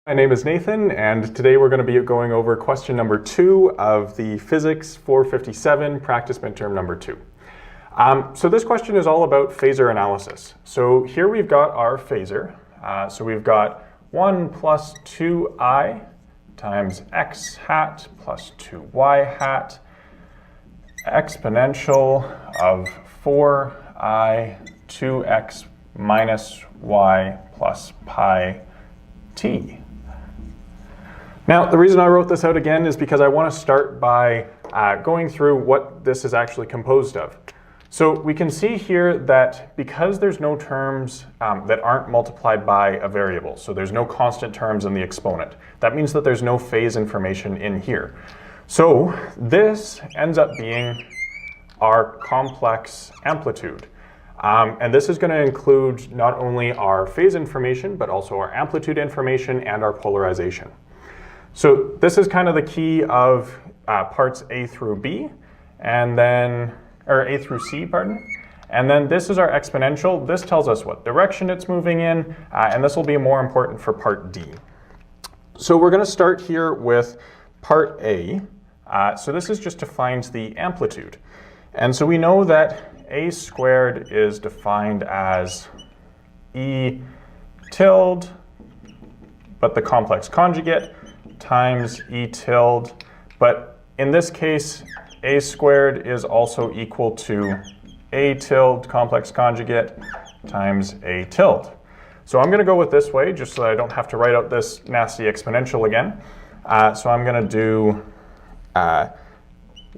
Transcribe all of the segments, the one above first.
My name is Nathan, and today we're going to be going over question number 2 of the Physics 457 practice midterm number 2. So this question is all about phasor analysis. So here we've got our phasor. So we've got 1 plus 2i times x hat plus 2y hat exponential of 4i 2x minus y plus pi t. Now, the reason I wrote this out again is because I want to start by going through what this is actually composed of. So we can see here that because there's no terms that aren't multiplied by a variable, so there's no constant terms in the exponent, that means that there's no phase information in here. So this ends up being our complex amplitude. And this is going to include not only our phase information, but also our amplitude information and our polarization. So this is kind of the key of parts A through B, and then, or A through C, pardon. And then this is our exponential. This tells us what direction it's moving in, and this will be more important for part D. So we're going to start here with part A. So this is just to find the amplitude. And so we know that A squared is defined as E tilde, but the complex conjugate, times E tilde, but in this case, A squared is also equal to A tilde complex conjugate times A tilde. So I'm going to go with this way, just so that I don't have to write out this nasty exponential again. So I'm going to do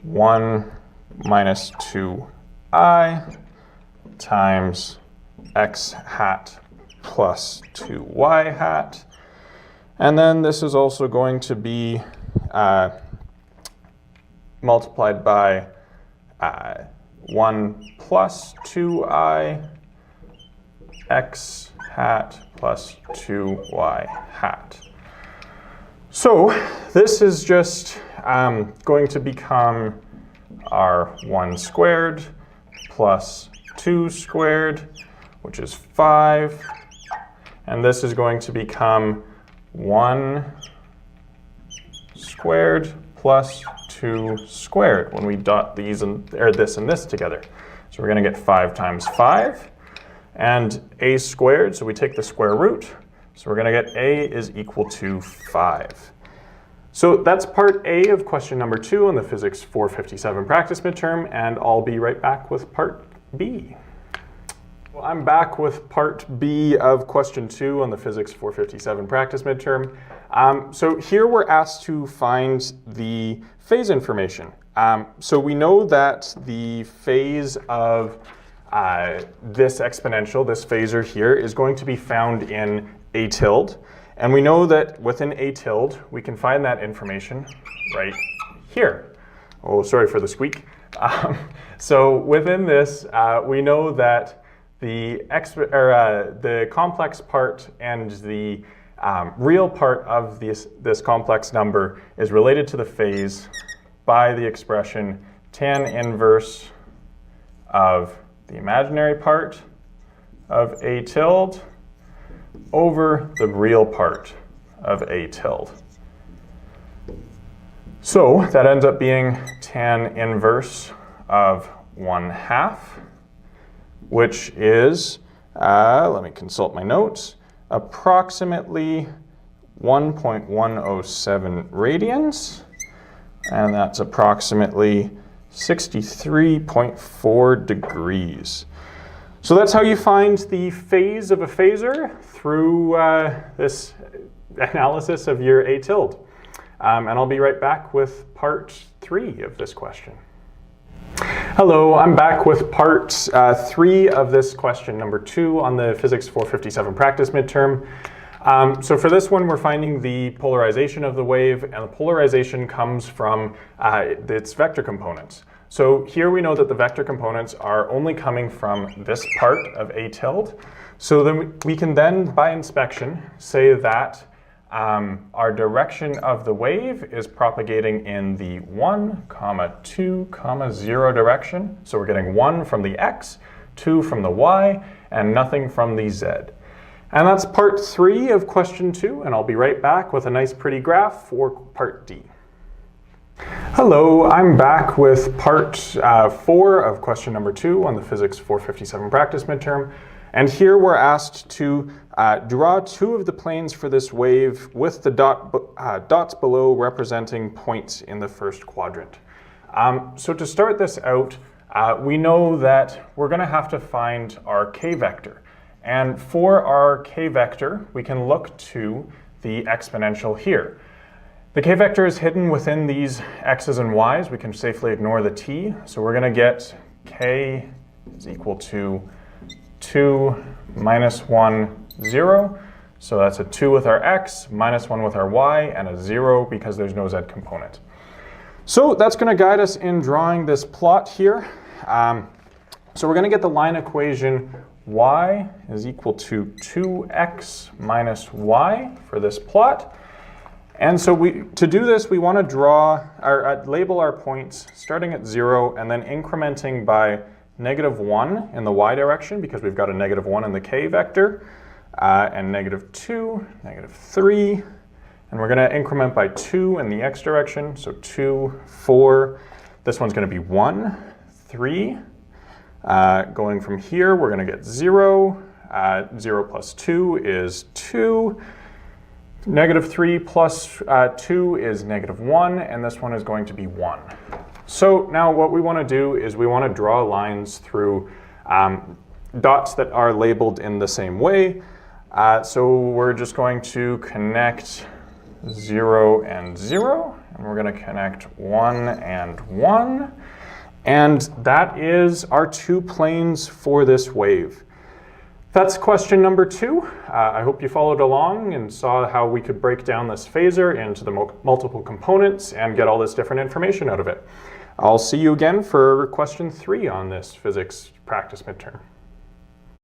1 minus 2i times x hat plus 2y hat. And then this is also going to be multiplied by 1 plus 2i x hat plus 2y hat. So this is just going to become our 1 squared plus 2 squared, which is 5. And this is going to become 1 squared plus 2 squared when we dot these and or this and this together. So we're going to get 5 times 5 and a squared, so we take the square root. So we're going to get a is equal to 5. So that's part A of question number 2 on the Physics 457 practice midterm, and I'll be right back with part B. Well, I'm back with part B of question 2 on the Physics 457 practice midterm. So here we're asked to find the phase information. So we know that the phase of this exponential, this phasor here, is going to be found in A tilde. And we know that within A tilde, we can find that information right here. Oh, sorry for the squeak. So within this, we know that the complex part and the real part of this complex number is related to the phase by the expression tan inverse of the imaginary part of A tilde over the real part of A tilde. So that ends up being tan inverse of 1/2, which is, let me consult my notes, approximately 1.107 radians, and that's approximately 63.4 degrees. So that's how you find the phase of a phasor through this analysis of your A tilde. And I'll be right back with part 3 of this question. Hello, I'm back with part 3 of this question number 2 on the Physics 457 practice midterm. So for this one, we're finding the polarization of the wave, and the polarization comes from its vector components. So here we know that the vector components are only coming from this part of A tilde. So then we can then, by inspection, say that our direction of the wave is propagating in the 1, 2, 0 direction. So we're getting 1 from the x, 2 from the y, and nothing from the z. And that's part 3 of question 2, and I'll be right back with a nice pretty graph for part D. Hello, I'm back with part 4 of question number 2 on the Physics 457 practice midterm. And here we're asked to draw 2 of the planes for this wave with the dots below representing points in the first quadrant. So to start this out, we know that we're going to have to find our k-vector. And for our k-vector, we can look to the exponential here. The k-vector is hidden within these x's and y's. We can safely ignore the t. So we're going to get k is equal to 2 minus 1, 0. So that's a 2 with our x, minus 1 with our y, and a 0 because there's no z component. So that's going to guide us in drawing this plot here. So we're going to get the line equation y is equal to 2x minus y for this plot. And so to do this, we want to draw or label our points starting at 0 and then incrementing by -1 in the y direction because we've got a -1 in the k vector, and -2, -3, and we're going to increment by 2 in the x direction, so 2, 4, this one's going to be 1, 3. Going from here, we're going to get 0. 0 plus 2 is 2. -3 plus 2 is -1, and this one is going to be 1. So now what we want to do is we want to draw lines through dots that are labeled in the same way. So we're just going to connect 0 and 0, and we're going to connect 1 and 1. And that is our 2 planes for this wave. That's question number 2. I hope you followed along and saw how we could break down this phasor into the multiple components and get all this different information out of it. I'll see you again for question 3 on this physics practice midterm.